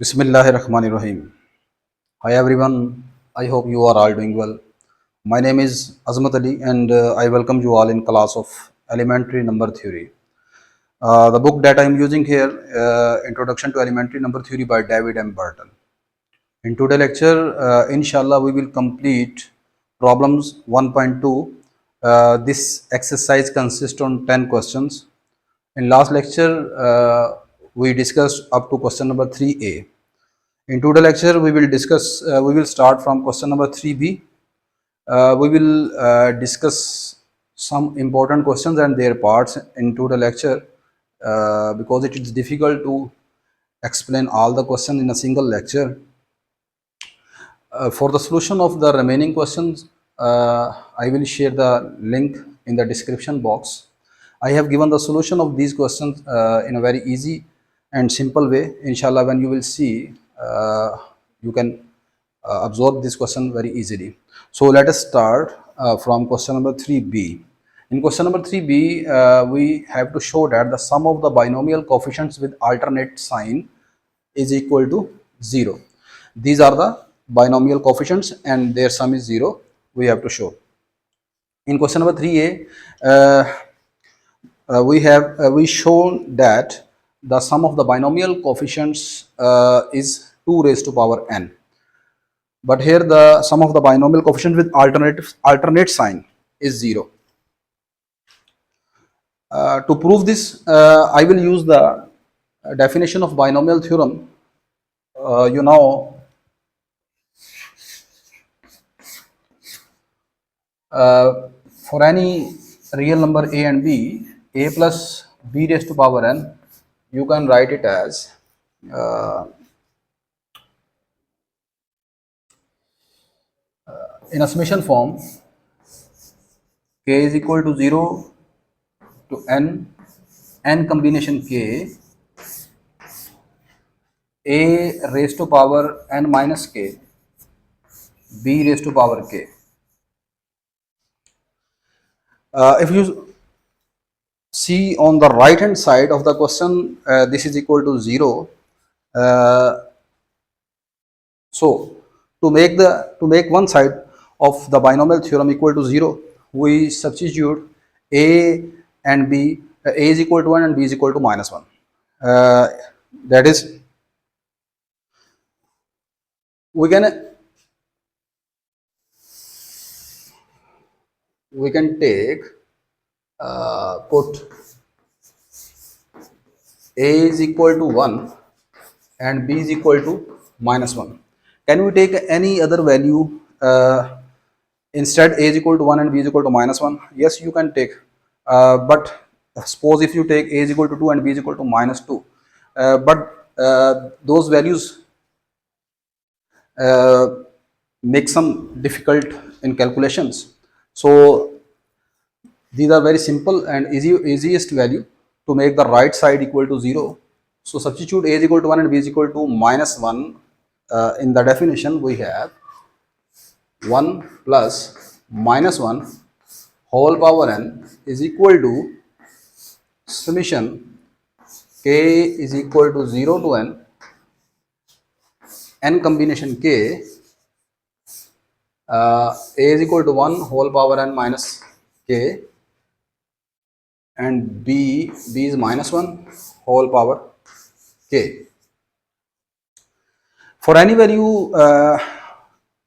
Bismillahirrahmanirrahim. Hi everyone. I hope you are all doing well. My name is Azmat Ali and I welcome you all in class of elementary number theory. The book that I am using here, Introduction to Elementary Number Theory by David M. Bartle. In today's lecture, inshallah, we will complete problems 1.2. This exercise consists on 10 questions. In last lecture, we discussed up to question number 3a. In today's lecture, we will start from question number 3b. We will discuss some important questions and their parts in today's lecture because it is difficult to explain all the questions in a single lecture. For the solution of the remaining questions, I will share the link in the description box. I have given the solution of these questions in a very easy and simple way. Inshallah, when you will see, you can absorb this question very easily. So let us start from question number 3b. In question number 3b, we have to show that the sum of the binomial coefficients with alternate sign is equal to 0. These are the binomial coefficients and their sum is 0. We have to show. In question number 3a, we shown that the sum of the binomial coefficients is 2 raised to power n. But here the sum of the binomial coefficient with alternate sign is 0. To prove this, I will use the definition of binomial theorem. You know, for any real number a and b, a plus b raised to power n, you can write it as in a summation form, k is equal to 0 to n combination k, a raised to power n minus k, b raised to power k. If you see on the right hand side of the question, this is equal to 0. So to make one side of the binomial theorem equal to 0, we substitute a and b. A is equal to 1 and b is equal to minus 1. That is, we can take put a is equal to 1 and b is equal to minus 1. Can we take any other value instead? A is equal to 1 and b is equal to minus 1. Yes, you can take, but suppose if you take a is equal to 2 and b is equal to minus 2, but those values make some difficult in calculations. So these are very simple and easiest value to make the right side equal to 0. So substitute a is equal to 1 and b is equal to minus 1. In the definition, we have 1 plus minus 1 whole power n is equal to summation k is equal to 0 to n combination k, a is equal to 1 whole power n minus k, and b is minus 1 whole power k. For any value,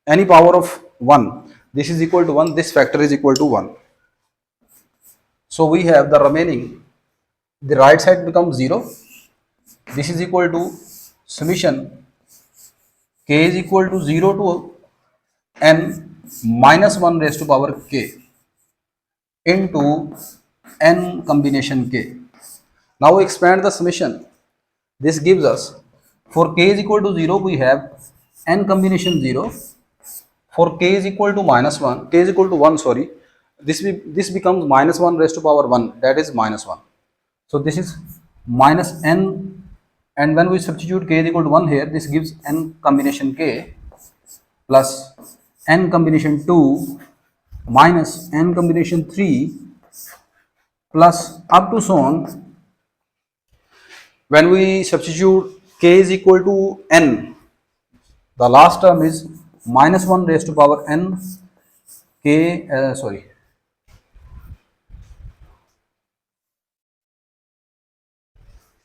any power of 1, this is equal to 1, this factor is equal to 1. So we have the remaining, the right side becomes 0. This is equal to summation k is equal to 0 to n minus 1 raised to power k into n combination k. Now we expand the summation. This gives us, for k is equal to 0, we have n combination 0. For k is equal to minus 1, k is equal to 1, sorry, this becomes minus 1 raised to power 1, that is minus 1. So this is minus n, and when we substitute k is equal to 1 here, this gives n combination k plus n combination 2 minus n combination 3 plus up to so on. When we substitute k is equal to n. The last term is minus 1 raised to power n k, sorry,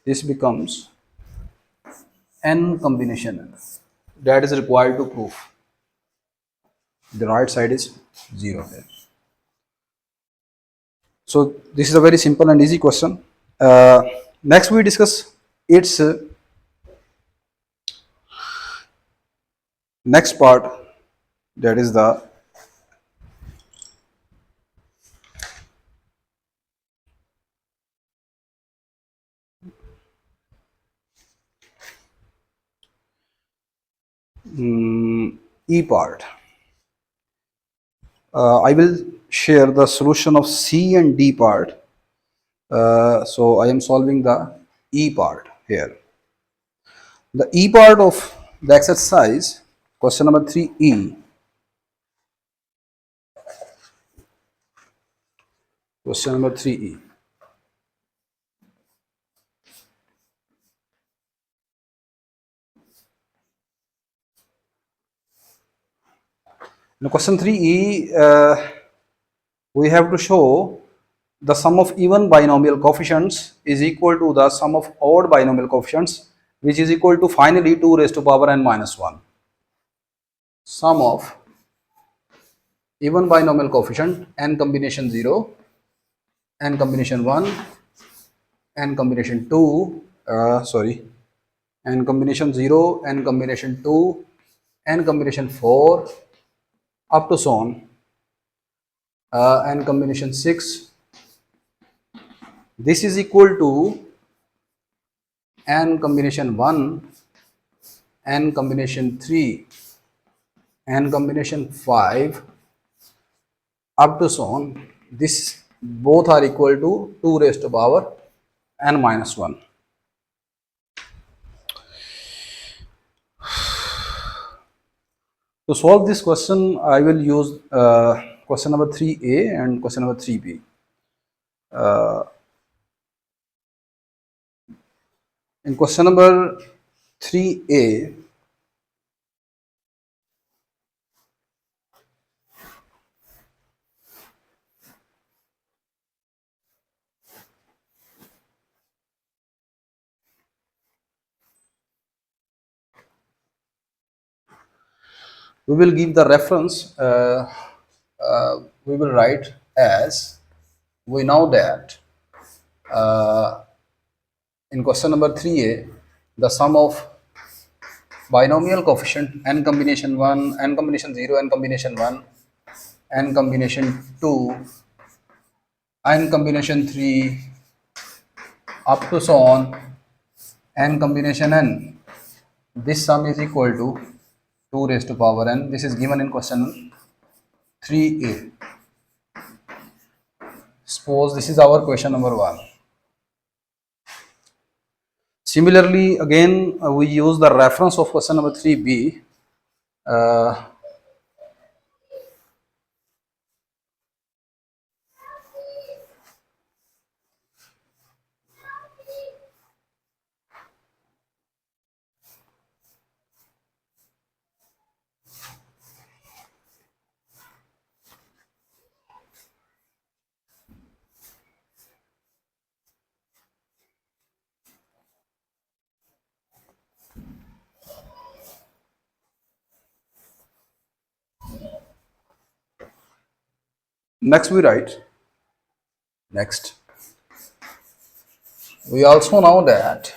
this becomes n combination n. That is required to prove. The right side is 0 here. So this is a very simple and easy question. Next we discuss its next part, that is the E part. I will share the solution of C and D part. So I am solving the E part here. The E part of the exercise, question number 3E. Question number 3E. In question 3E, we have to show the sum of even binomial coefficients is equal to the sum of odd binomial coefficients, which is equal to finally 2 raised to power n minus 1. Sum of even binomial coefficient n combination 0, n combination 1, n combination 2, n combination 0, n combination 2, n combination 4, up to so on, n combination 6. This is equal to n combination 1, n combination 3, n combination 5, up to so on. This both are equal to 2 raised to power n minus 1. To solve this question, I will use question number 3A and question number 3B. In question number 3A, we will give the reference, we will write as, we know that in question number 3A, the sum of binomial coefficient n combination 1, n combination 0, n combination 1, n combination 2, n combination 3, up to so on, n combination n. This sum is equal to 2 raised to power n. This is given in question 3A. Suppose this is our question number 1. Similarly, again, we use the reference of question number 3B. Next we write, next, we also know that,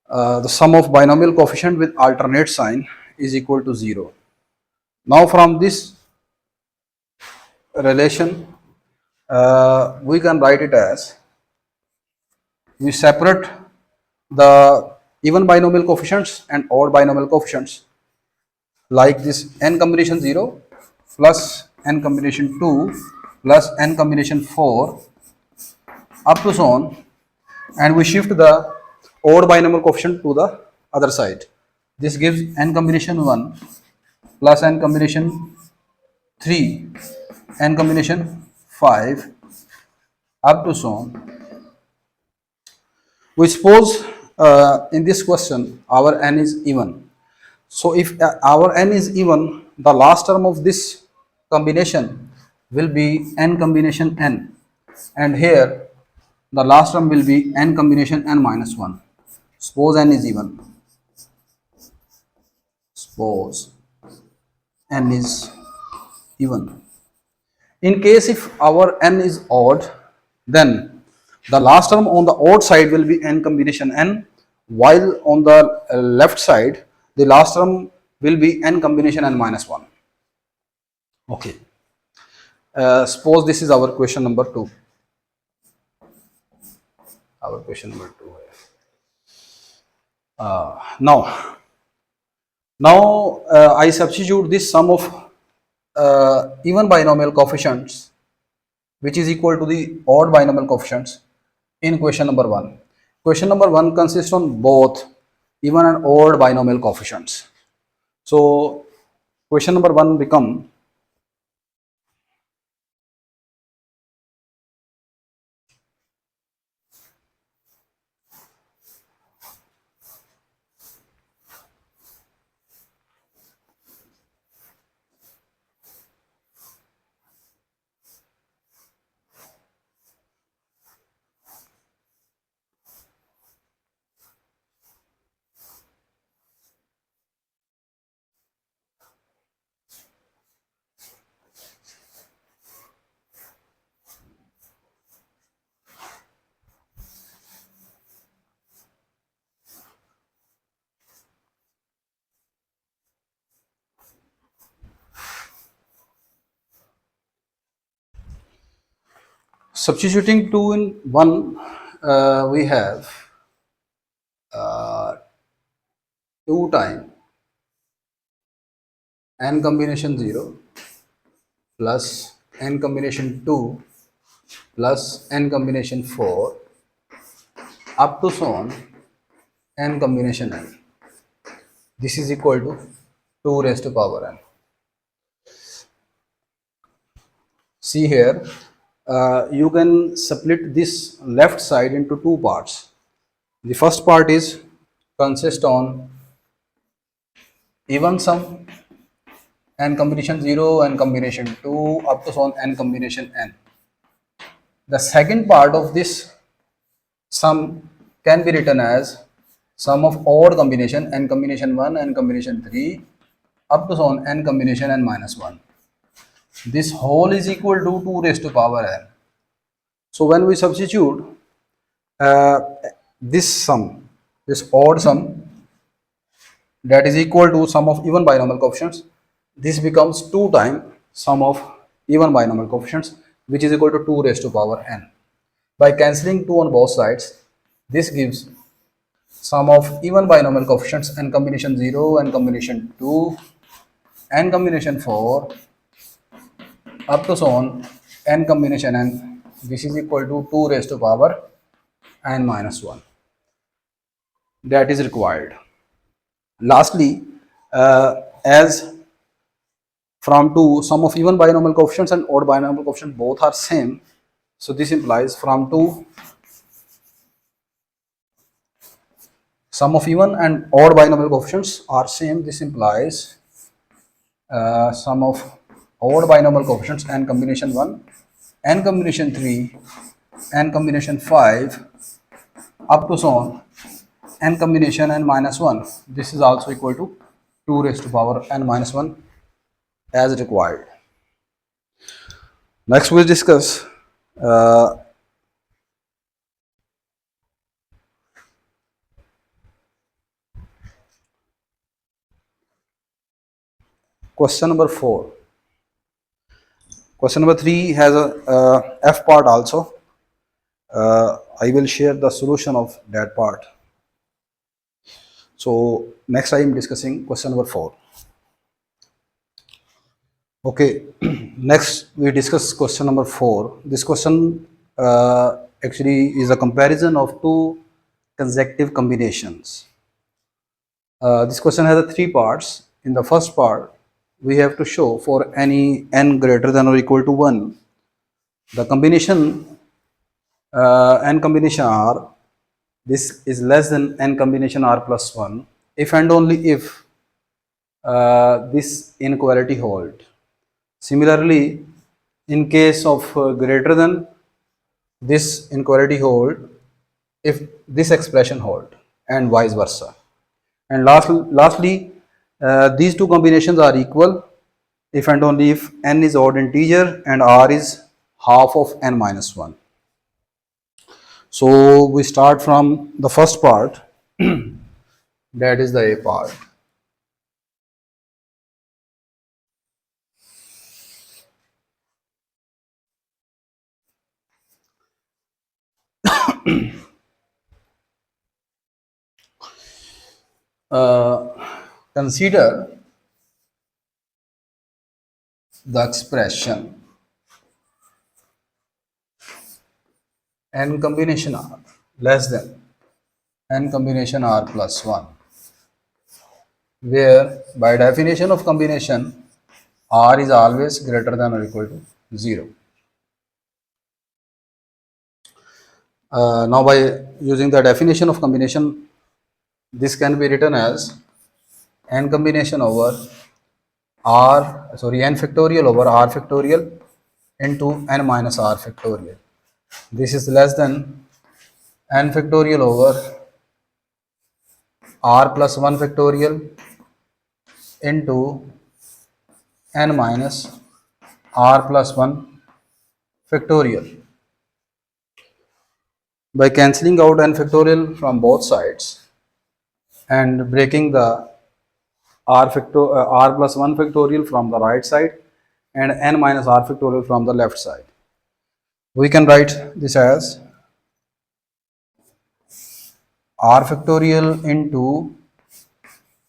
the sum of binomial coefficient with alternate sign is equal to 0. Now from this relation, we can write it as, we separate the even binomial coefficients and odd binomial coefficients, like this n combination 0 plus n combination 2 plus n combination 4, up to so on, and we shift the odd binomial coefficient to the other side. This gives n combination 1 plus n combination 3 n combination 5 up to so on. We suppose in this question our n is even. So if our n is even, the last term of this combination will be n combination n, and here the last term will be n combination n minus 1. Suppose n is even. Suppose n is even. In case if our n is odd, then the last term on the odd side will be n combination n, while on the left side the last term will be n combination n minus 1. Okay. Suppose this is our question number 2. Our question number 2. Now I substitute this sum of even binomial coefficients, which is equal to the odd binomial coefficients, in question number 1. Question number 1 consists on both even and odd binomial coefficients. So question number 1 become substituting 2 in 1, we have 2 times n combination 0 plus n combination 2 plus n combination 4 up to so on n combination n. This is equal to 2 raised to power n. See here, you can split this left side into 2 parts. The first part is consist on even sum n combination 0 and combination 2 up to so on n combination n. The second part of this sum can be written as sum of odd combination n combination 1 and combination 3 up to so on n combination n minus 1. This whole is equal to 2 raised to power n. So when we substitute this sum, this odd sum, that is equal to sum of even binomial coefficients, this becomes 2 times sum of even binomial coefficients, which is equal to 2 raised to power n. By cancelling 2 on both sides, this gives sum of even binomial coefficients n combination 0 and combination 2 n combination 4 up to so on n combination n. This is equal to 2 raised to power n minus 1. That is required. Lastly, as from 2 sum of even binomial coefficients and odd binomial coefficients both are same, so this implies from 2 sum of even and odd binomial coefficients are same. This implies sum of odd binomial coefficients n combination 1, n combination 3, n combination 5 up to so on n combination n minus 1. This is also equal to 2 raised to power n minus 1 as required. Next we discuss question number 4. Question number 3 has a F part also. I will share the solution of that part. So next I am discussing question number 4. Okay, next we discuss question number 4. This question actually is a comparison of 2 consecutive combinations. This question has 3 parts. In the first part, we have to show for any n greater than or equal to 1, the combination n combination r, this is less than n combination r plus 1 if and only if this inequality hold. Similarly, in case of greater than, this inequality hold if this expression hold, and vice versa. And lastly, these two combinations are equal if and only if n is odd integer and r is half of n minus 1. So we start from the first part, that is the A part. Consider the expression n combination r less than n combination r plus 1, where by definition of combination r is always greater than or equal to 0. Now by using the definition of combination, this can be written as n combination over n factorial over r factorial into n minus r factorial. This is less than n factorial over r plus 1 factorial into n minus r plus 1 factorial. By cancelling out n factorial from both sides and breaking the r plus 1 factorial from the right side and n minus r factorial from the left side, we can write this as r factorial into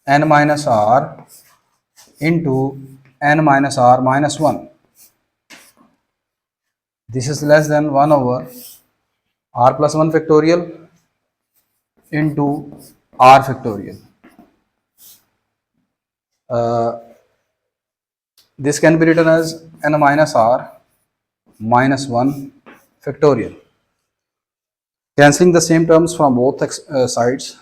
n minus r into n minus r minus 1. This is less than 1 over r plus 1 factorial into r factorial. This can be written as n minus r minus 1 factorial. Cancelling the same terms from both sides,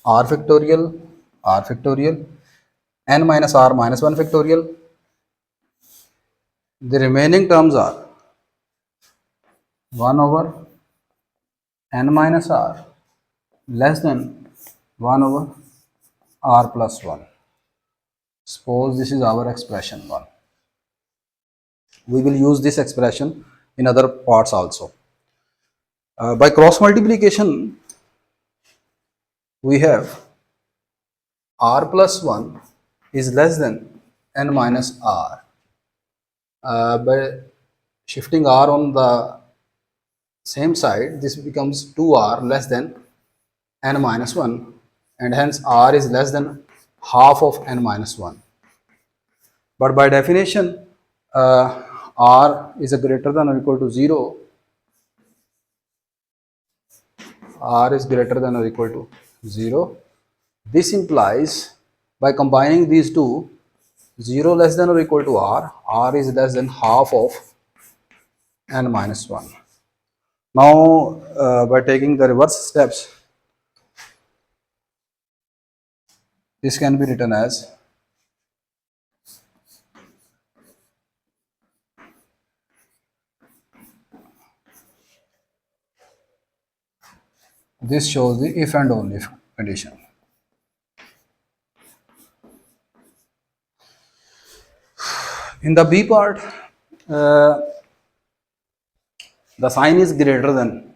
r factorial, n minus r minus 1 factorial. The remaining terms are 1 over n minus r less than 1 over r plus 1. Suppose this is our expression 1. We will use this expression in other parts also. By cross multiplication, we have r plus 1 is less than n minus r. By shifting r on the same side, this becomes 2r less than n minus 1, and hence r is less than half of n minus 1. But by definition, r is a greater than or equal to 0. R is greater than or equal to 0. This implies by combining these two, 0 less than or equal to r is less than half of n minus 1. Now by taking the reverse steps, this can be written as this shows the if and only if condition. In the B part, the sign is greater than.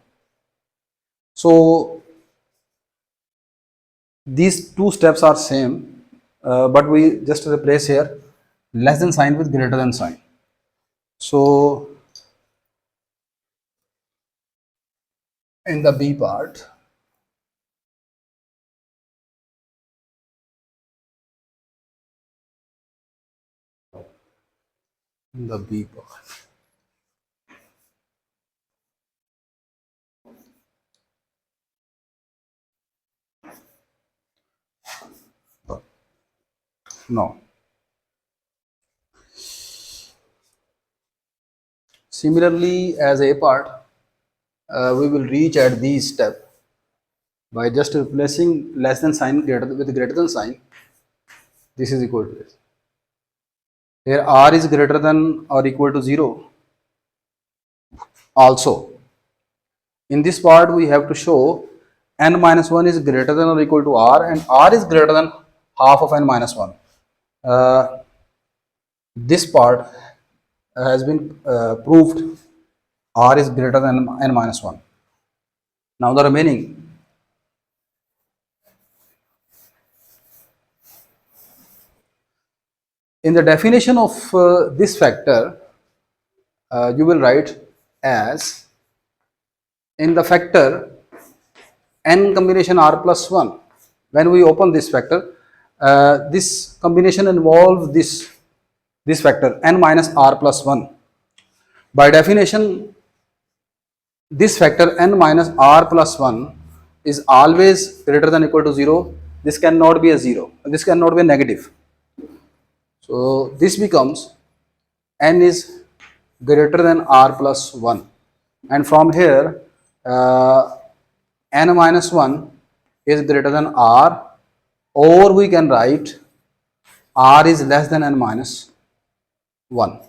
So these two steps are same, but we just replace here less than sign with greater than sign. So in the B part, in the B part, No. Similarly, as a part, we will reach at these step by just replacing less than sign with greater than sign. This is equal to this. Here r is greater than or equal to 0. Also, in this part we have to show n minus 1 is greater than or equal to r, and r is greater than half of n minus 1. This part has been proved r is greater than n minus 1. Now the remaining, in the definition of this factor, you will write as, in the factor n combination r plus 1. When we open this factor, this combination involves this factor n minus r plus 1. By definition, this factor n minus r plus 1 is always greater than or equal to 0. This cannot be a 0. This cannot be a negative. So this becomes n is greater than r plus 1. And from here, n minus 1 is greater than r, or we can write r is less than n minus 1.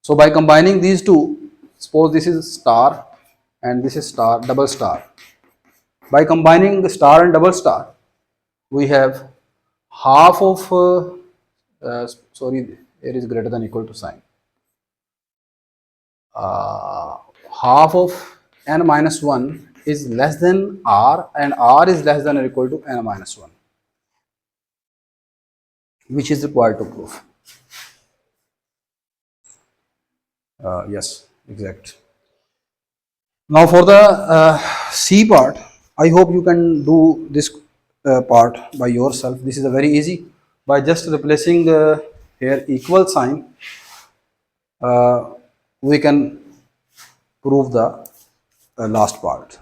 So by combining these two, suppose this is star and this is star, double star. By combining the star and double star, we have half of, sorry, here is greater than equal to sign. Half of n minus 1 is less than r, and r is less than or equal to n minus 1, which is required to prove. Yes, exact. Now for the C part, I hope you can do this part by yourself. This is a very easy. By just replacing here equal sign, we can prove the last part.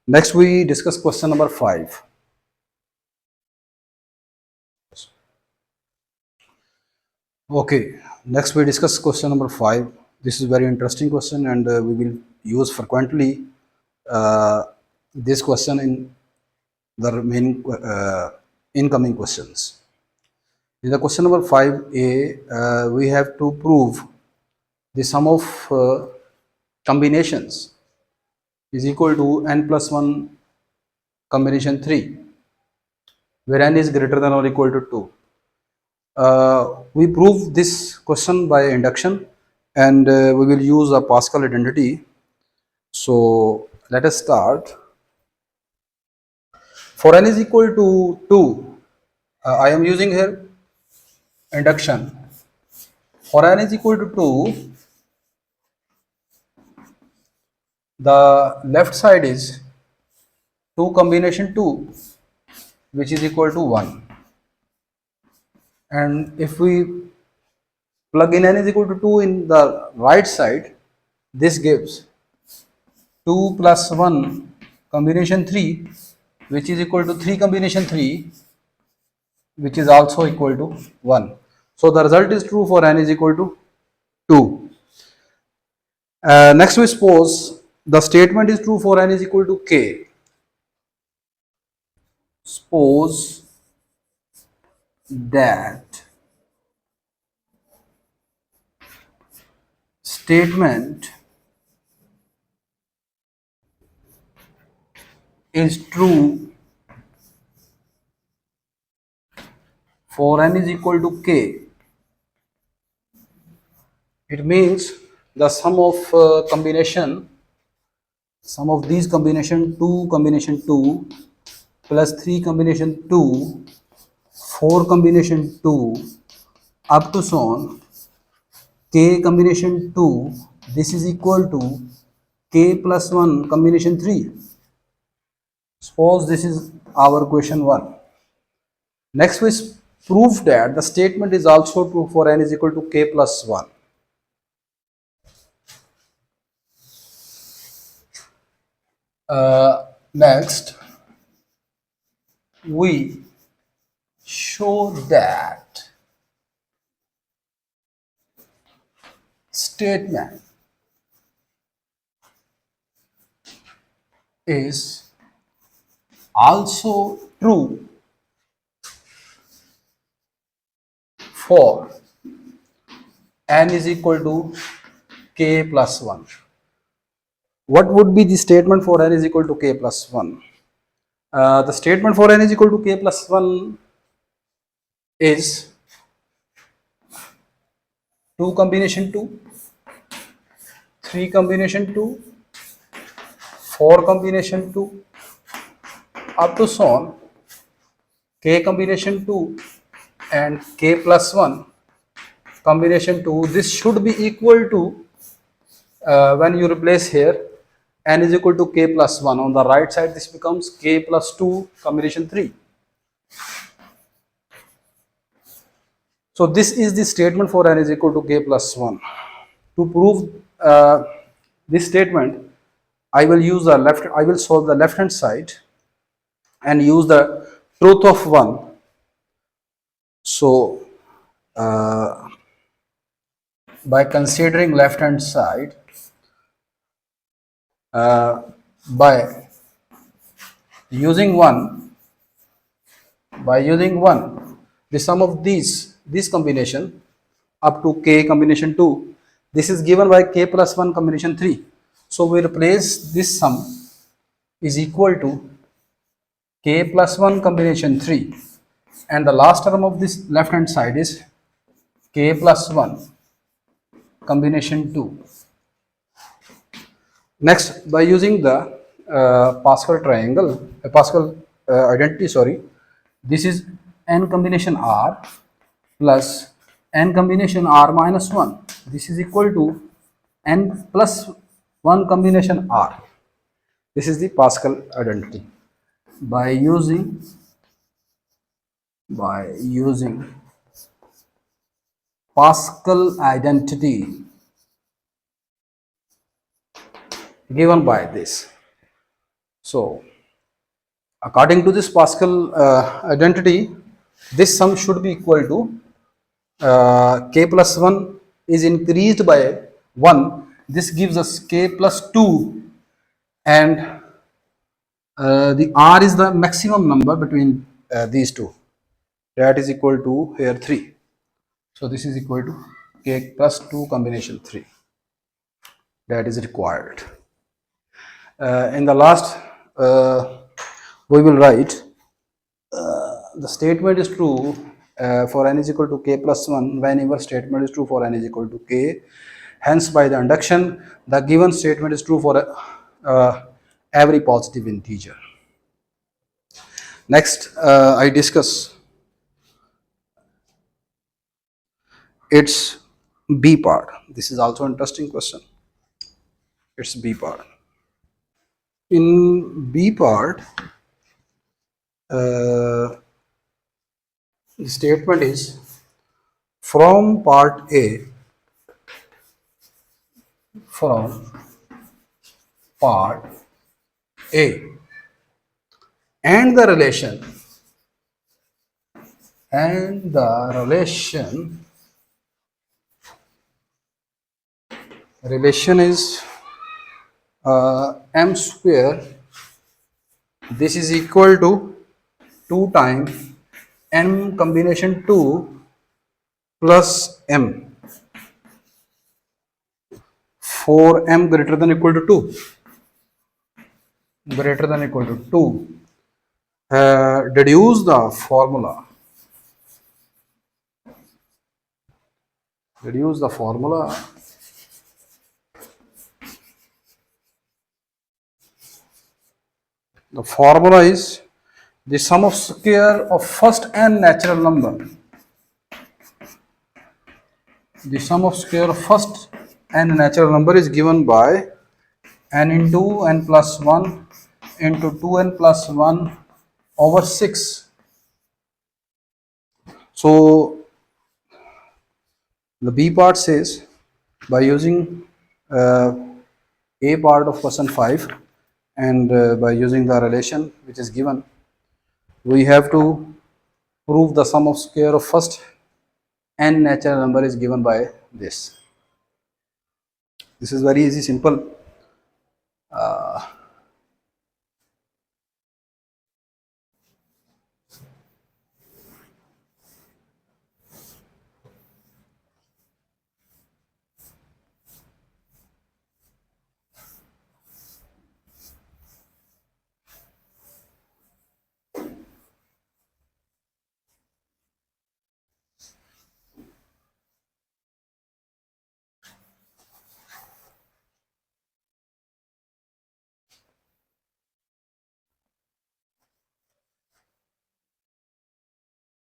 Next we discuss question number 5. Okay, next we discuss question number 5. This is very interesting question, and we will use frequently this question in the remaining incoming questions. In the question number 5a, we have to prove the sum of combinations is equal to n plus 1 combination 3, where n is greater than or equal to 2. We prove this question by induction, and we will use a Pascal identity. So let us start. For n is equal to 2, I am using here induction. For n is equal to 2, the left side is 2 combination 2, which is equal to 1. And if we plug in n is equal to 2 in the right side, this gives 2 plus 1 combination 3, which is equal to 3 combination 3, which is also equal to 1. So the result is true for n is equal to 2. Next we suppose the statement is true for n is equal to k. Suppose that statement is true for n is equal to k. It means the sum of sum of these combination 2 combination 2 plus 3 combination 2, 4 combination 2, up to so on k combination 2, this is equal to k plus 1 combination 3. Suppose this is our question 1. Next we prove that the statement is also true for n is equal to k plus 1. Next we show that statement is also true for n is equal to k plus 1. What would be the statement for n is equal to k plus 1? The statement for n is equal to k plus 1 is 2 combination 2, 3 combination 2, 4 combination 2, up to so on, k combination 2 and k plus 1 combination 2. This should be equal to, when you replace here, n is equal to k plus 1. On the right side, this becomes k plus 2 combination 3. So this is the statement for n is equal to k plus 1. To prove this statement, I will solve the left hand side and use the truth of 1. So by considering left hand side, by using 1, the sum of this combination up to k combination 2, this is given by k plus 1 combination 3. So we replace this sum is equal to k plus 1 combination 3, and the last term of this left hand side is k plus 1 combination 2. Next, by using the Pascal identity, sorry, this is n combination r plus n combination r minus 1. This is equal to n plus 1 combination r. This is the Pascal identity. By using Pascal identity given by this. So according to this Pascal identity, this sum should be equal to k plus 1 is increased by 1. This gives us k plus 2, and the r is the maximum number between these two. That is equal to here 3. So this is equal to k plus 2 combination 3. That is required. In the last, we will write the statement is true for n is equal to k plus 1 whenever statement is true for n is equal to k. Hence, by the induction, the given statement is true for every positive integer. Next, I discuss its B part. This is also an interesting question. It's B part. In B part, the statement is from part A, and the relation is m square. This is equal to 2 times m combination 2 plus m for m greater than equal to 2. Deduce the formula. The formula is the sum of square of first n natural number. The sum of square of first n natural number is given by n into n plus 1 into 2n plus 1 over 6. So the B part says, by using A part of question 5 and by using the relation which is given, we have to prove the sum of square of first n natural number is given by this. This is very easy, simple.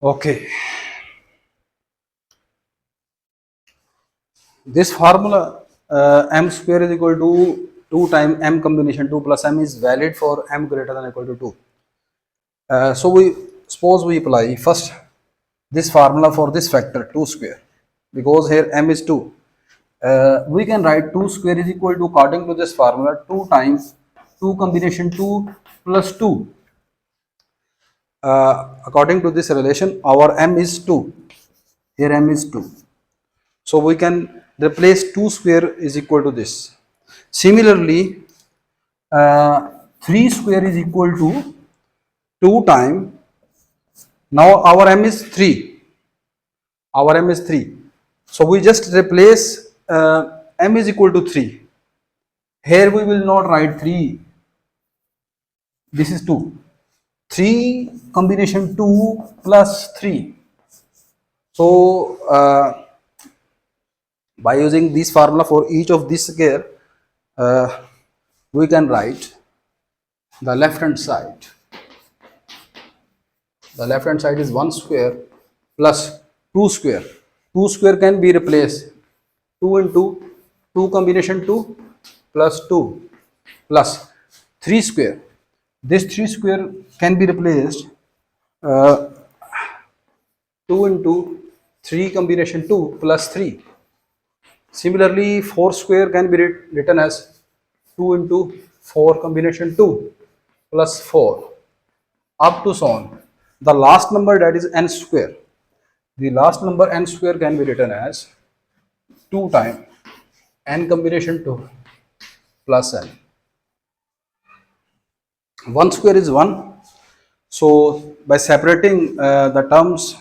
Okay, this formula m square is equal to 2 times m combination 2 plus m is valid for m greater than or equal to 2. So we suppose we apply first this formula for this factor 2 square, because here m is 2. We can write 2 square is equal to, according to this formula, 2 times 2 combination 2 plus 2. According to this relation, our m is 2. Here m is 2. So we can replace 2 square is equal to this. Similarly, 3 square is equal to 2 times, now our m is 3. Our m is 3. So we just replace m is equal to 3. Here we will not write 3. This is 2. 3 combination 2 plus 3. So by using this formula for each of this square, we can write the left hand side. The left hand side is 1 square plus 2 square. 2 square can be replaced 2 into 2 combination 2 plus 2 plus 3 square. This 3 square can be replaced 2 into 3 combination 2 plus 3. Similarly, 4 square can be written as 2 into 4 combination 2 plus 4 up to so on. The last number, that is n square. The last number n square can be written as 2 times n combination 2 plus n. 1 square is 1. So by separating the terms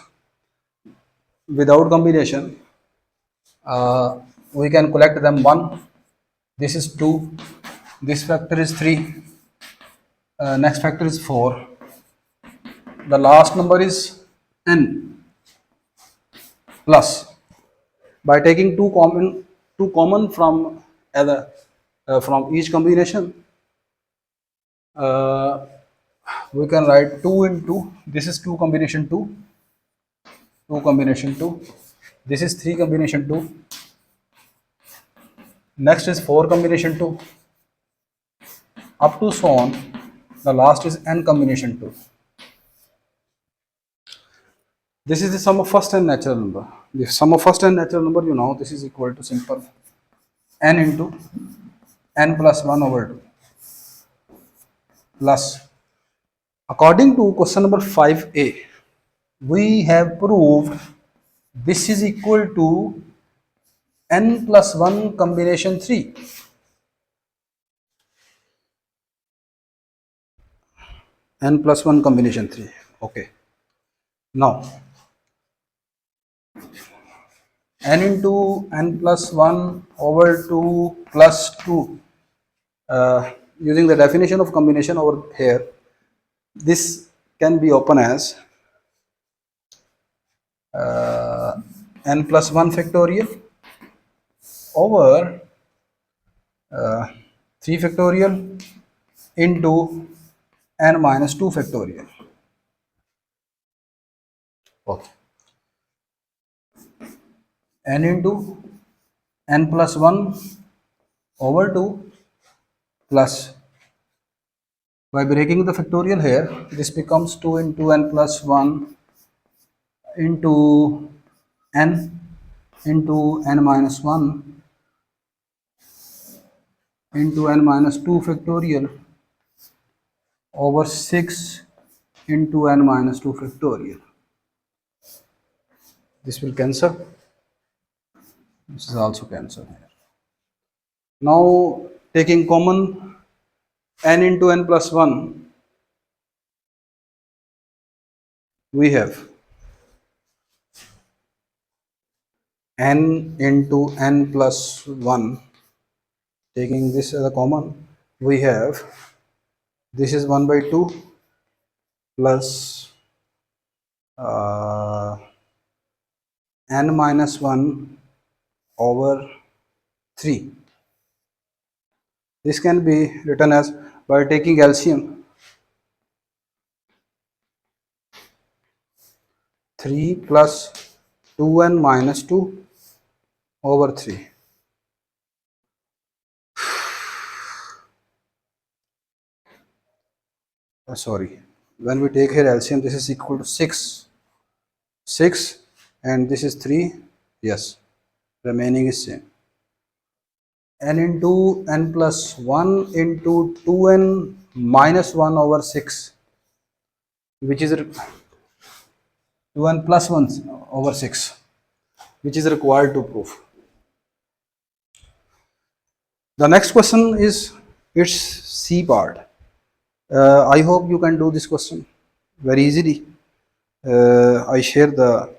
without combination, we can collect them 1. This is 2. This factor is 3. Next factor is 4. The last number is n plus. By taking two common from from each combination, we can write 2 into, this is 2 combination 2, 2 combination 2, this is 3 combination 2, next is 4 combination 2, up to so on. The last is n combination 2. This is the sum of first and natural number. The sum of first and natural number, this is equal to simple n into n plus 1 over 2 plus, according to question number 5a, we have proved this is equal to n plus 1 combination 3. N plus 1 combination 3. Okay. Now, n into n plus 1 over 2 plus 2. Using the definition of combination over here, this can be open as n plus 1 factorial over 3 factorial into n minus 2 factorial. Okay. N into n plus 1 over 2 plus, by breaking the factorial here, this becomes 2 into n plus 1 into n into n minus 1 into n minus 2 factorial over 6 into n minus 2 factorial. This will cancel. This is also cancelled here. Now taking common n into n plus 1, we have n into n plus 1. Taking this as a common, we have this is 1 by 2 plus n minus 1 over 3. This can be written as, by taking LCM, 3 plus 2n minus 2 over 3. Sorry, when we take here LCM, this is equal to 6, and this is 3. Yes, remaining is same. N into n plus 1 into 2n minus 1 over 6, which is 2n plus 1 over 6, which is required to prove. The next question is its C part. I hope you can do this question very easily. I share the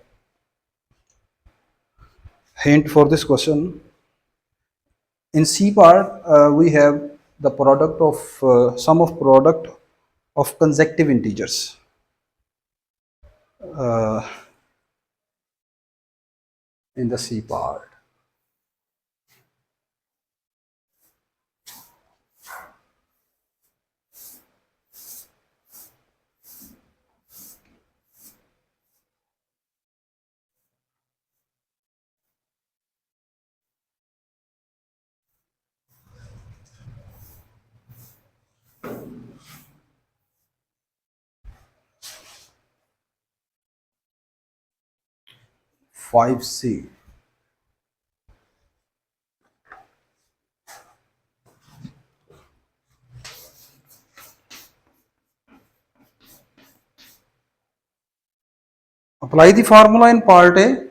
hint for this question. In C part, we have the product of sum of product of consecutive integers. In the C part. Five C. Apply the formula in part A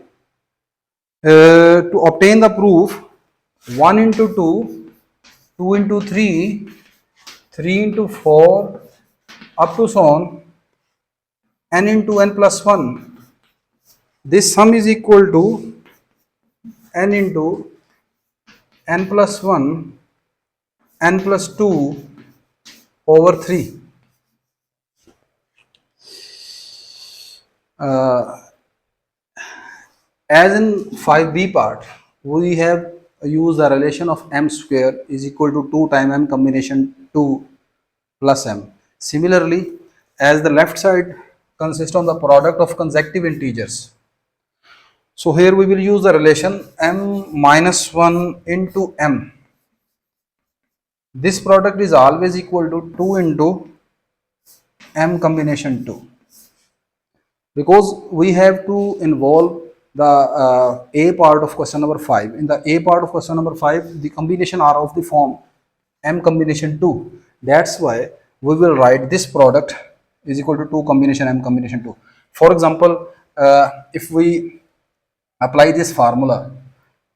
to obtain the proof 1 into 2, 2 into 3, 3 into 4, up to so on, n into n plus 1. This sum is equal to n into n plus 1, n plus 2 over 3. As in 5b part, we have used the relation of m square is equal to 2 times m combination 2 plus m. Similarly, as the left side consists of the product of consecutive integers, so here we will use the relation m minus 1 into m. This product is always equal to 2 into m combination 2, because we have to involve the A part of question number 5. In the A part of question number 5, the combination are of the form m combination 2. That's why we will write this product is equal to 2 combination m combination 2. For example, if we apply this formula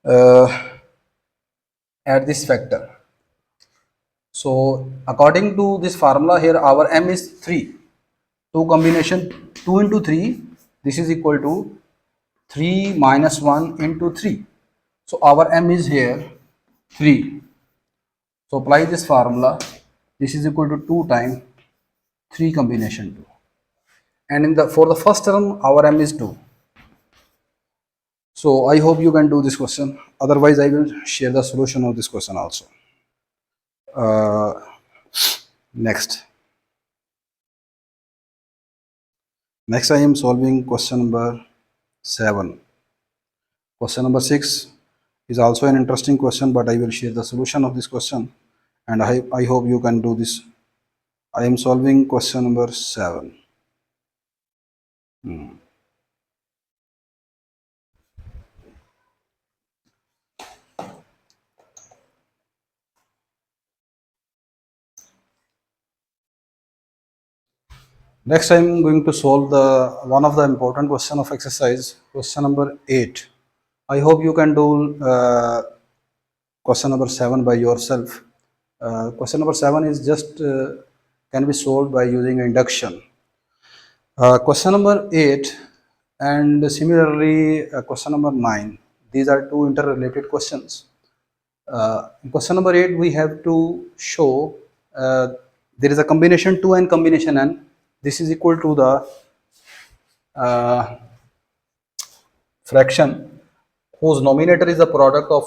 uh, at this factor, so according to this formula here, our m is 3. 2 combination 2 into 3, this is equal to 3 minus 1 into 3. So our m is here 3. So apply this formula. This is equal to 2 times 3 combination 2. And in the for the first term, our m is 2. So I hope you can do this question. Otherwise, I will share the solution of this question also. Next. Next, I am solving question number 7. Question number 6 is also an interesting question, but I will share the solution of this question, and I hope you can do this. I am solving question number 7. Next, I am going to solve the one of the important question of exercise, question number 8. I hope you can do question number 7 by yourself. Question number 7 is just can be solved by using induction. Question number 8 and similarly question number 9. These are two interrelated questions. In question number 8, we have to show there is a combination 2 and combination n. This is equal to the uh, fraction whose nominator is the product of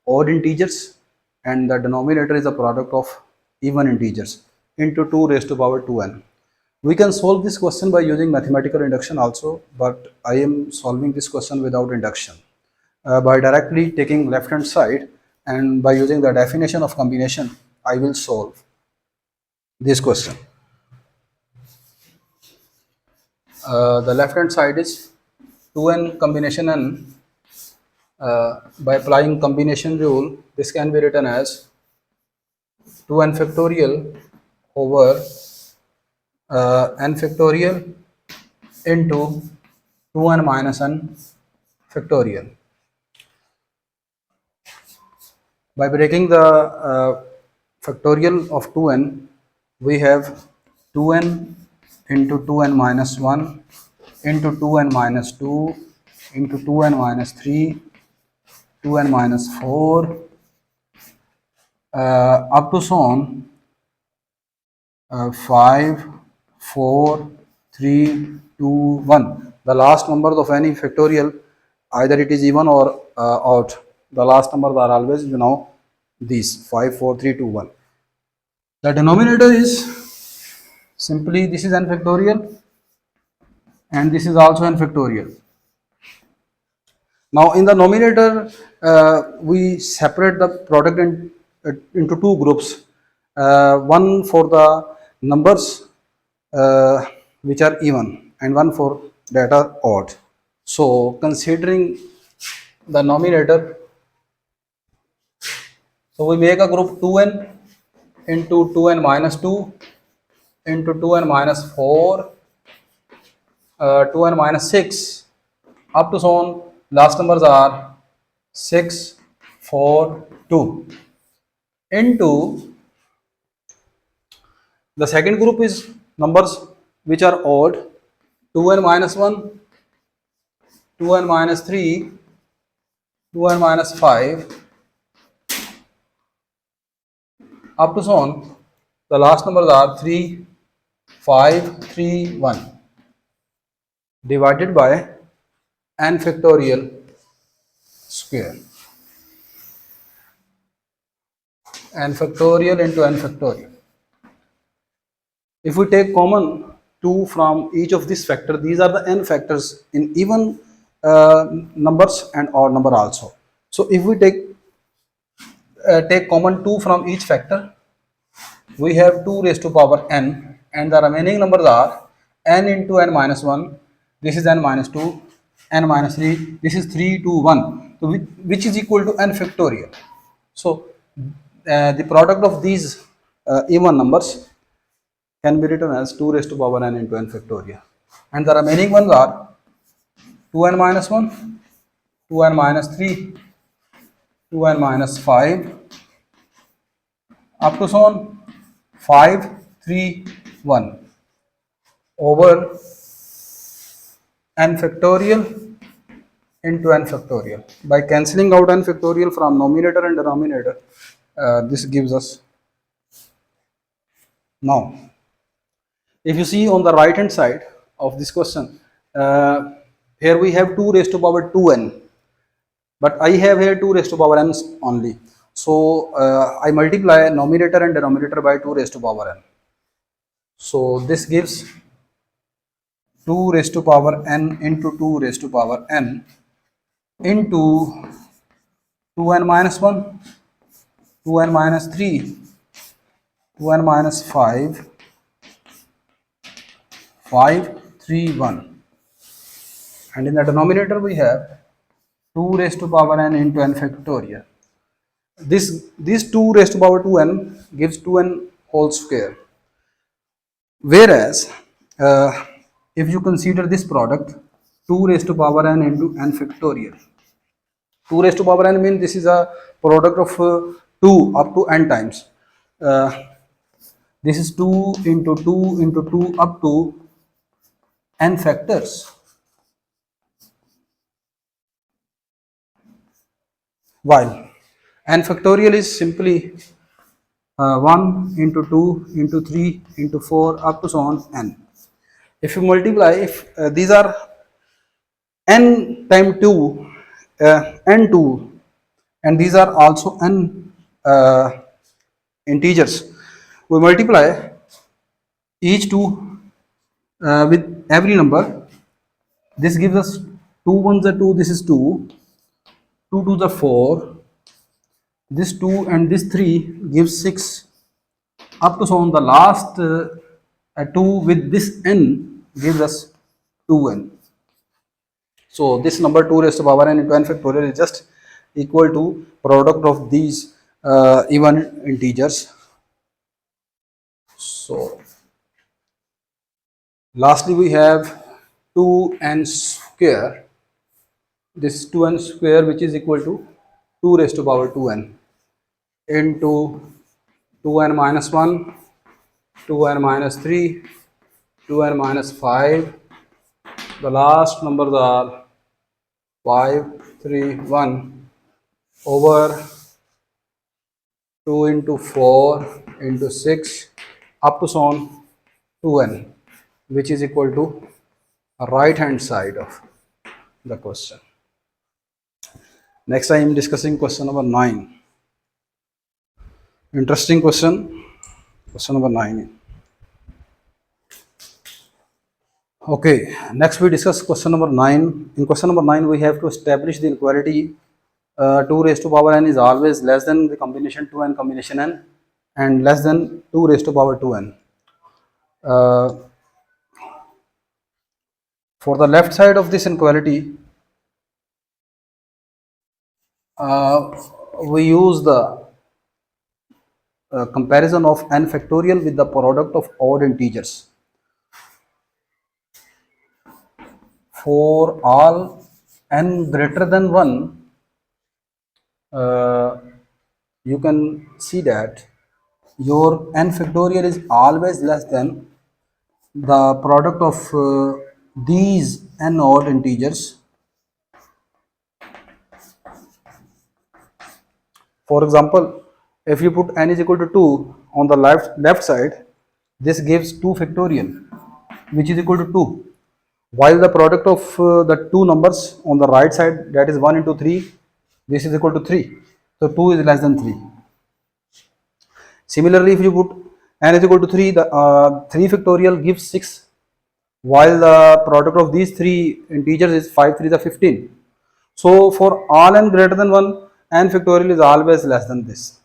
odd integers and the denominator is the product of even integers into 2 raised to power 2n. We can solve this question by using mathematical induction also, but I am solving this question without induction. By directly taking left hand side and by using the definition of combination, I will solve this question. The left hand side is 2n combination n. By applying combination rule, this can be written as 2n factorial over n factorial into 2n minus n factorial. By breaking the factorial of 2n, we have 2n into 2n minus 1 into 2n minus 2 into 2n minus 3, 2n minus 4, up to so on 5, 4, 3, 2, 1. The last numbers of any factorial, either it is even or odd. The last numbers are always, these 5, 4, 3, 2, 1. The denominator is simply this is n factorial and this is also n factorial. Now in the numerator, we separate the product into two groups. One for the numbers which are even and one for that are odd. So considering the numerator, so we make a group 2n into 2n minus 2 into 2n minus 4, 2n minus 6, up to so on. Last numbers are 6, 4, 2 into the second group is numbers which are odd, 2n minus 1, 2n minus 3, 2n minus 5, up to so on. The last numbers are 3, 5, 3, 1 divided by n factorial square. N factorial into n factorial. If we take common 2 from each of these factors, these are the n factors in even numbers and odd number also. So if we take common 2 from each factor, we have 2 raised to power n and the remaining numbers are n into n minus 1, this is n minus 2, n minus 3, this is 3, 2, 1, so which is equal to n factorial. So the product of these even numbers can be written as 2 raised to power n into n factorial, and the remaining ones are 2n minus 1, 2n minus 3, 2n minus 5, up to so on 5, 3, 1 over n factorial into n factorial. By cancelling out n factorial from numerator and denominator, this gives us. Now, if you see on the right hand side of this question, here we have 2 raised to power 2n, but I have here 2 raised to power n only. So I multiply numerator and denominator by 2 raised to power n. So this gives 2 raised to power n into 2 raised to power n into 2n minus 1, 2n minus 3, 2n minus 5, 5, 3, 1, and in the denominator we have 2 raised to power n into n factorial. This 2 raised to power 2n gives 2n whole square, whereas uh, if you consider this product 2 raised to power n into n factorial. 2 raised to power n means this is a product of 2 up to n times. Uh, this is 2 into 2 into 2 up to n factors. While n factorial is simply 1 into 2 into 3 into 4 up to so on n. If you multiply, if these are n time 2, n2, and these are also n integers, we multiply each 2 with every number. This gives us 2 ones are 2, this is 2, 2 to the 4, this 2 and this 3 gives 6 up to so on. The last 2 with this n gives us 2n. So this number 2 raised to power n into n factorial is just equal to product of these even integers. So lastly we have 2n square. This 2n square which is equal to 2 raised to power 2n into 2n minus 1, 2n minus 3, 2n minus 5. The last numbers are 5, 3, 1 over 2 into 4 into 6 up to so on 2n, which is equal to right hand side of the question. Next I am discussing question number 9. Interesting question. Question number 9. Okay, next we discuss question number 9. In question number 9 we have to establish the inequality 2 raised to power n is always less than the combination 2n combination n and less than 2 raised to power 2n. For the left side of this inequality, we use the comparison of n factorial with the product of odd integers. For all n greater than 1, you can see that your n factorial is always less than the product of these n odd integers. For example, if you put n is equal to 2 on the left side, this gives 2 factorial, which is equal to 2. While the product of the two numbers on the right side, that is 1 into 3, this is equal to 3. So 2 is less than 3. Similarly, if you put n is equal to 3, the 3 factorial gives 6, while the product of these three integers is 5 3 is 15. So for all n greater than 1, n factorial is always less than this.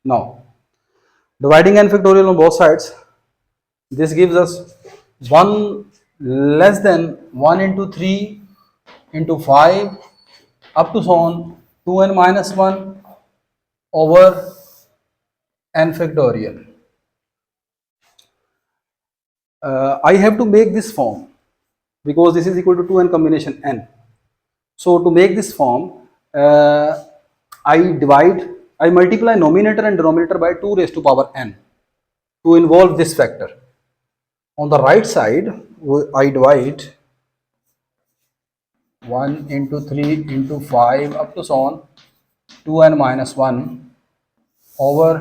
Now, dividing n factorial on both sides, this gives us 1 less than 1 into 3 into 5 up to so on 2n minus 1 over n factorial. I have to make this form because this is equal to 2n combination n. So to make this form, I multiply numerator and denominator by 2 raised to power n to involve this factor. On the right side, I divide 1 into 3 into 5 up to so on 2n minus 1 over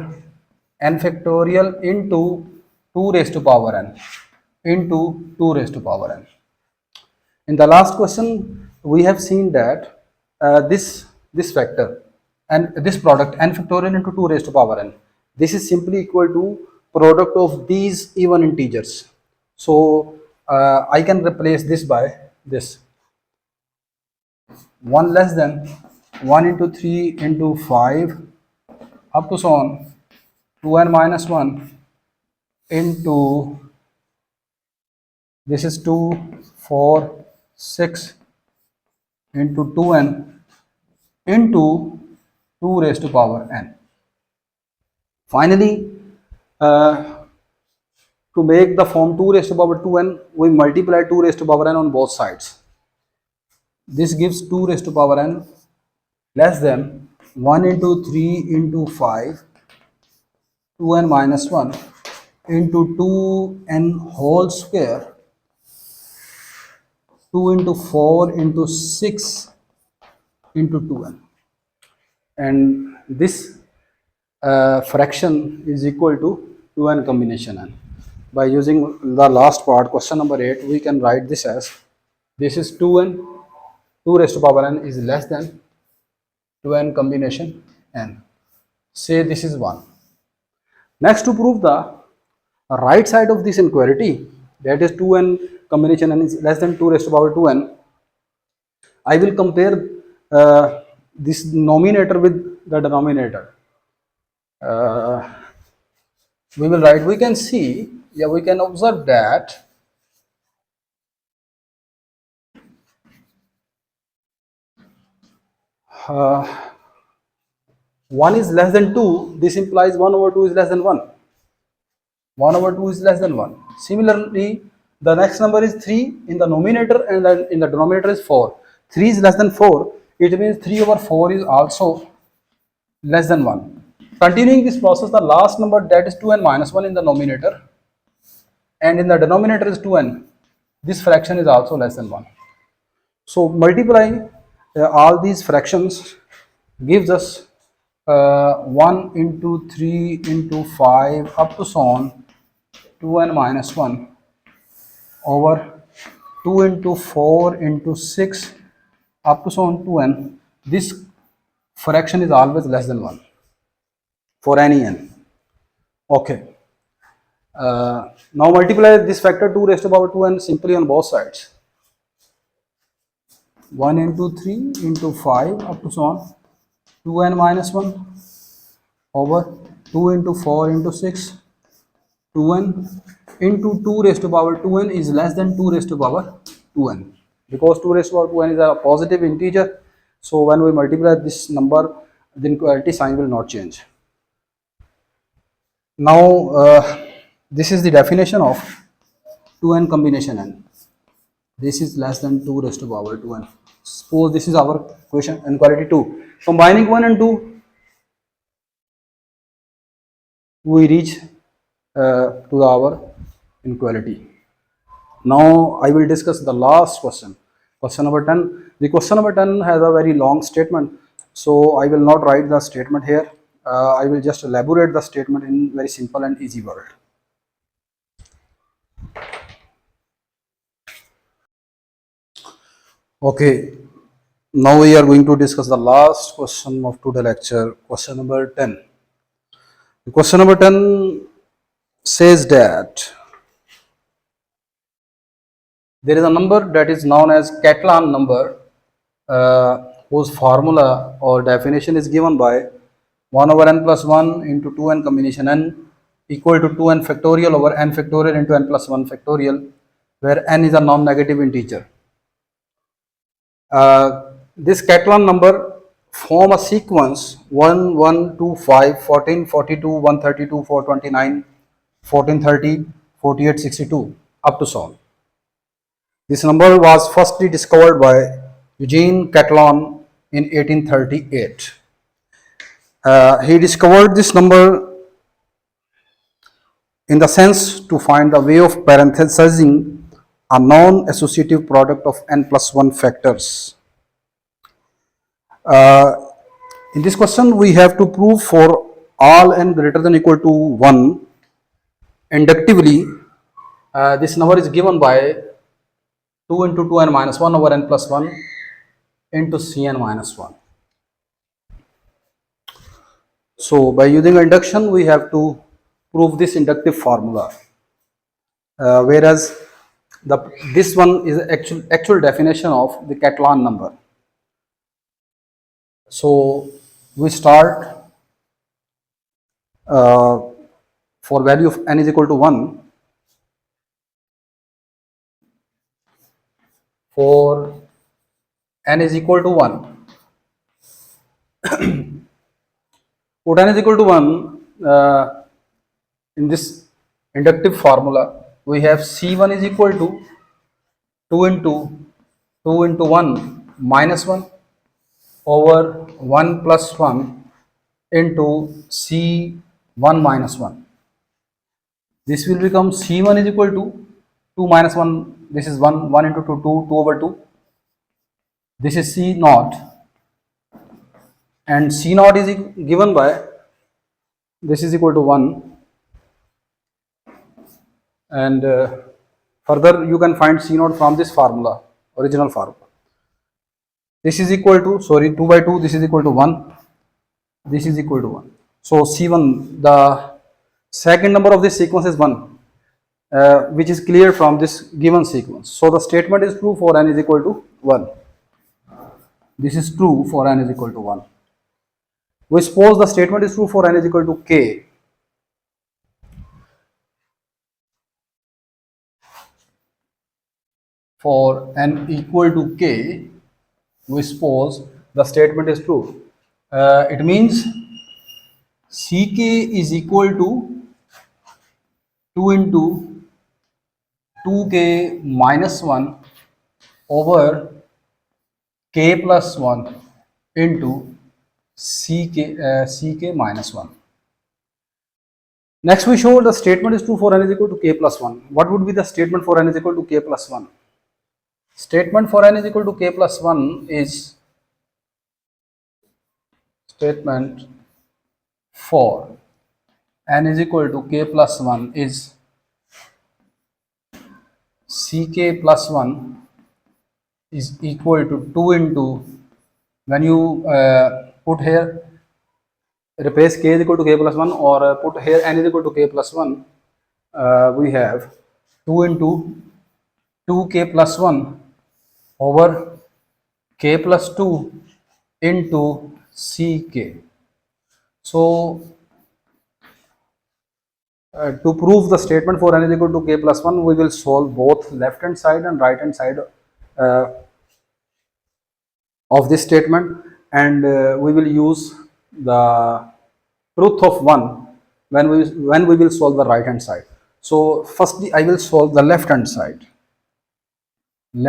n factorial into 2 raised to power n into 2 raised to power n. In the last question, we have seen that this factor and this product n factorial into 2 raised to power n, this is simply equal to product of these even integers. So I can replace this by this 1 less than 1 into 3 into 5 up to so on 2n minus 1 into this is 2 4 6 into 2n into 2 raised to power n. Finally, to make the form 2 raised to power 2n, we multiply 2 raised to power n on both sides. This gives 2 raised to power n less than 1 into 3 into 5 2n minus 1 into 2n whole square 2 into 4 into 6 into 2n, and this fraction is equal to 2n combination n. By using the last part, question number 8, we can write this as, this is 2n, 2 raised to power n is less than 2n combination n. Say this is 1. Next, to prove the right side of this inequality, that is 2n combination n is less than 2 raised to power 2n, I will compare this numerator with the denominator. We will write, we can see, we can observe that uh, 1 is less than 2, this implies 1 over 2 is less than 1. 1 over 2 is less than 1. Similarly, the next number is 3 in the numerator and in the denominator is 4. 3 is less than 4, it means 3 over 4 is also less than 1. Continuing this process, the last number, that is 2n minus 1 in the numerator and in the denominator is 2n. This fraction is also less than 1. So multiplying all these fractions gives us 1 into 3 into 5 up to so on 2n minus 1 over 2 into 4 into 6 up to so on 2n. This fraction is always less than 1 for any n. Okay. Now multiply this factor 2 raised to power 2n simply on both sides. 1 into 3 into 5 up to so on 2n minus 1 over 2 into 4 into 6 2n into 2 raised to power 2n is less than 2 raised to power 2n, because 2 raised to power 2n is a positive integer. So when we multiply this number, the inequality sign will not change. Now this is the definition of 2n combination n. This is less than 2 raised to power 2n. Suppose this is our question, inequality 2. Combining 1 and 2, we reach to our inequality. Now I will discuss the last question, question number 10. The question number 10 has a very long statement, so I will not write the statement here. I will just elaborate the statement in very simple and easy word. Okay, now we are going to discuss the last question of today's lecture, question number 10. The question number 10 says that there is a number that is known as Catalan number, whose formula or definition is given by 1 over n plus 1 into 2n combination n equal to 2n factorial over n factorial into n plus 1 factorial, where n is a non-negative integer. This Catalan number form a sequence 1, 1, 2, 5, 14, 42, 132, 429, 1430, 48, 62 up to so on. This number was firstly discovered by Eugene Catalan in 1838. He discovered this number in the sense to find the way of parenthesizing a non-associative product of n plus 1 factors. In this question, we have to prove for all n greater than or equal to 1 inductively. This number is given by 2 into 2n minus 1 over n plus 1 into cn minus 1. So by using induction, we have to prove this inductive formula, whereas this one is actual definition of the Catalan number. So we start for value of n is equal to 1. For n is equal to 1, put n is equal to 1 in this inductive formula, we have C1 is equal to 2 into 2 into 1 minus 1 over 1 plus 1 into C1 minus 1. This will become C1 is equal to 2 minus 1, this is 1, 1 into 2, 2, 2 over 2. This is C naught, and C naught is given by, this is equal to 1, and further you can find C naught from this formula, original formula. This is equal to, sorry, 2 by 2, this is equal to 1, this is equal to 1. So C1, the second number of this sequence is 1, which is clear from this given sequence. So the statement is true for n is equal to 1. This is true for n is equal to 1. We suppose the statement is true for n is equal to k. For n equal to k, we suppose the statement is true. It means Ck is equal to 2 into 2k minus 1 over k plus 1 into Ck minus 1. Next we show the statement is true for n is equal to k plus 1. What would be the statement for n is equal to k plus 1? Statement for n is equal to k plus 1 is statement for n is equal to k plus 1 is Ck plus 1 is equal to 2 into, when you put here, replace k is equal to k plus 1 or put here n is equal to k plus 1, we have 2 into 2k plus 1 over k plus 2 into Ck. So to prove the statement for n is equal to k plus 1, we will solve both left hand side and right hand side of this statement, and we will use the truth of 1 when we will solve the right hand side. So firstly I will solve the left hand side. In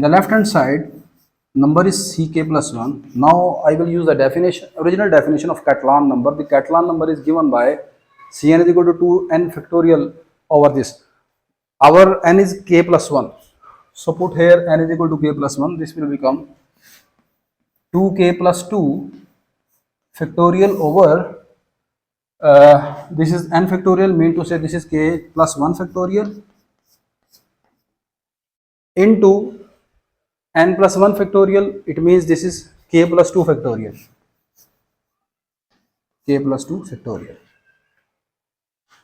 the left hand side, number is Ck plus 1. Now I will use the definition, original definition of Catalan number. The Catalan number is given by Cn is equal to 2n factorial over this. Our n is k plus 1. So put here n is equal to k plus 1. This will become 2k plus 2 factorial over, this is n factorial, mean to say this is k plus 1 factorial into n plus 1 factorial, it means this is k plus 2 factorial. K plus 2 factorial.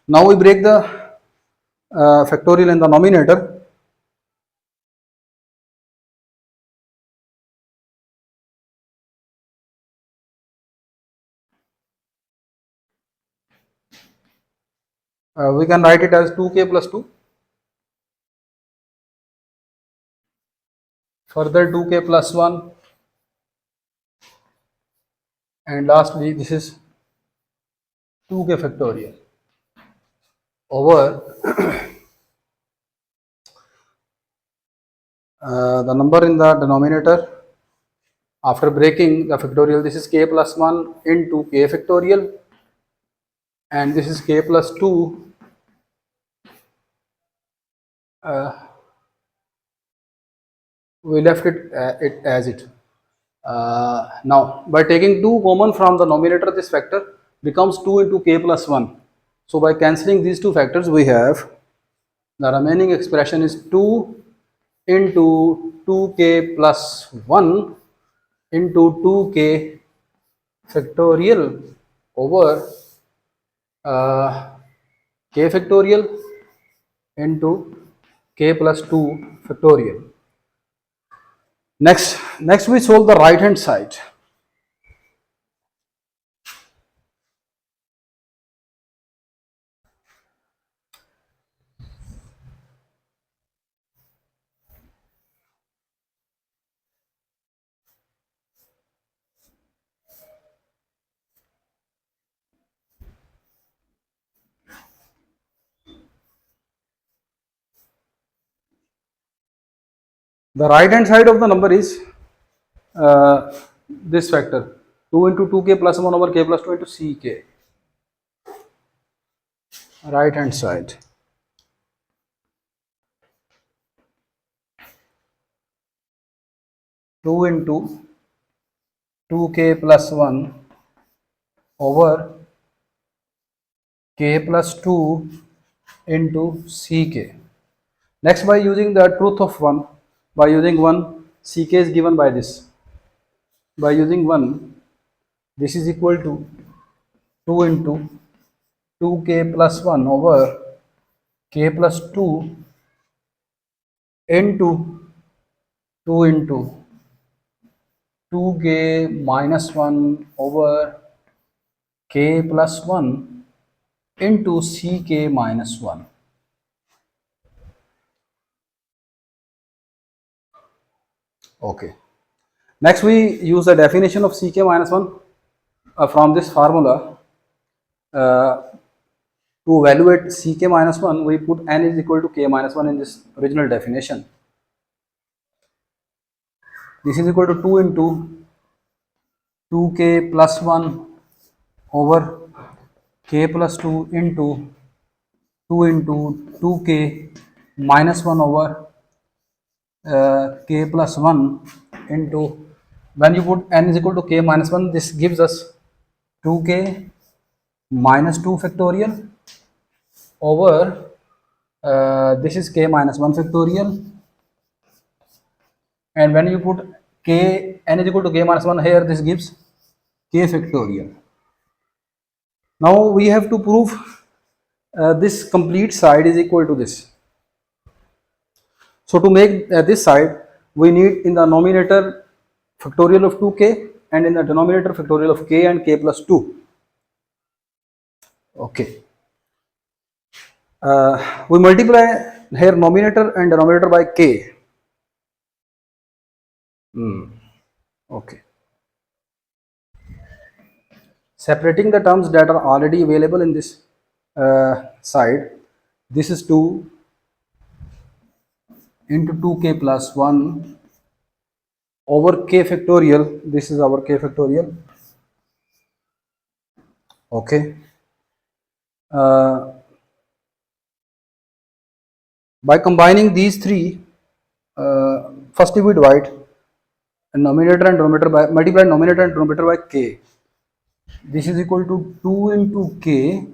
Now we break the factorial in the numerator. We can write it as 2k plus 2. Further 2k plus 1. And lastly this is 2k factorial over the number in the denominator. After breaking the factorial, this is k plus 1 into k factorial, and this is k plus 2 we left it as it. Now by taking 2 common from the numerator, this factor becomes 2 into k plus 1. So by cancelling these two factors, we have the remaining expression is 2 into 2k plus 1 into 2k factorial over k factorial into k plus 2 factorial. Next we solve the right hand side. The right hand side of the number is this factor 2 into 2k plus 1 over k plus 2 into ck. Right hand side. Two into 2k plus 1 over k plus 2 into ck. Next, by using the truth of 1, by using 1, ck is given by this. By using 1, this is equal to 2 into 2k plus 1 over k plus 2 into 2 into 2k minus 1 over k plus 1 into ck minus 1. Okay. Next, we use the definition of ck minus 1 from this formula. To evaluate ck minus 1, we put n is equal to k minus 1 in this original definition. This is equal to 2 into 2k plus 1 over k plus 2 into 2 into 2k minus 1 over k plus 1 into, when you put n is equal to k minus 1, this gives us 2k minus 2 factorial over this is k minus 1 factorial, and when you put k n is equal to k minus 1 here, this gives k factorial. Now we have to prove this complete side is equal to this. So to make this side, we need in the numerator factorial of 2k and in the denominator factorial of k and k plus 2. Okay. We multiply here numerator and denominator by k. Okay. Separating the terms that are already available in this side, this is 2 into 2k plus 1 over k factorial, this is our k factorial. Okay. By combining these three, first we divide numerator and denominator by, multiply numerator and denominator by k. This is equal to 2 into k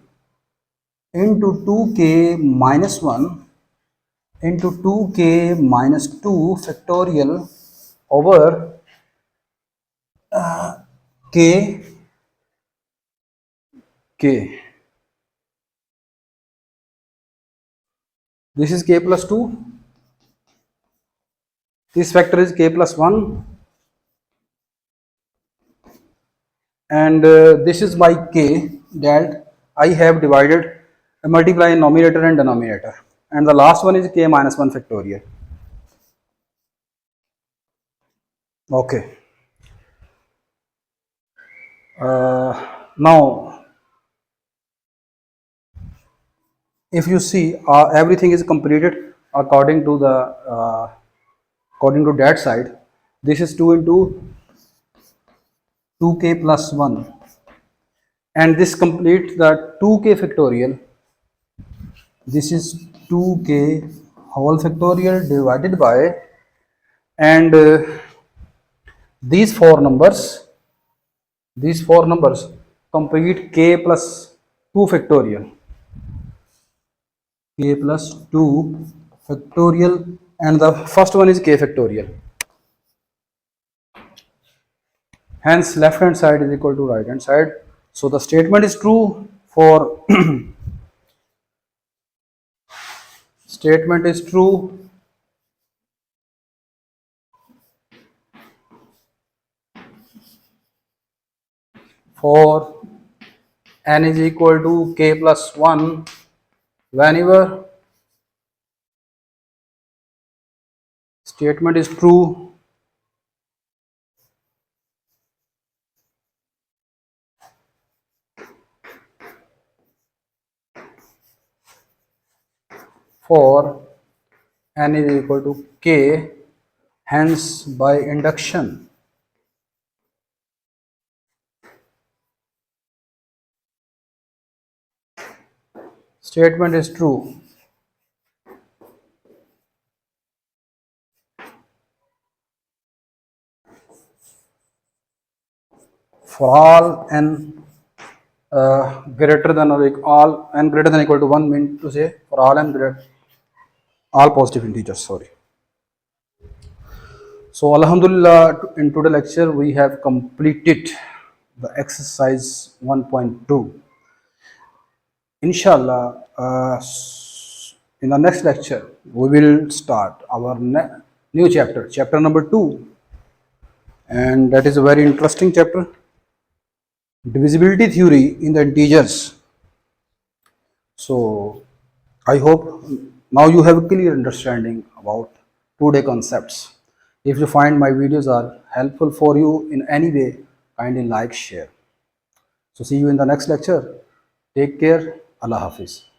into 2k minus 1 into 2k minus 2 factorial over k. This is k plus 2. This factor is k plus 1. And this is my k that I have divided, multiply numerator and denominator. And the last one is k minus 1 factorial. Okay. Now, if you see, everything is completed according to the that side. This is 2 into 2k plus 1, and this completes the 2k factorial. This is 2k whole factorial divided by, and these four numbers complete k plus 2 factorial. K plus 2 factorial, and the first one is k factorial. Hence, left hand side is equal to right hand side. So the statement is true for statement is true for n is equal to k plus 1 whenever statement is true for n is equal to k Hence, by induction, statement is true for all n greater than or all n greater than equal to 1, mean to say for all n greater, all positive integers, sorry. So alhamdulillah, in today's lecture we have completed the exercise 1.2. Inshallah, in the next lecture we will start our new chapter, chapter number 2, and that is a very interesting chapter, divisibility theory in the integers. So I hope now you have a clear understanding about two-day concepts. If you find my videos are helpful for you in any way, kindly like, share. So see you in the next lecture. Take care. Allah Hafiz.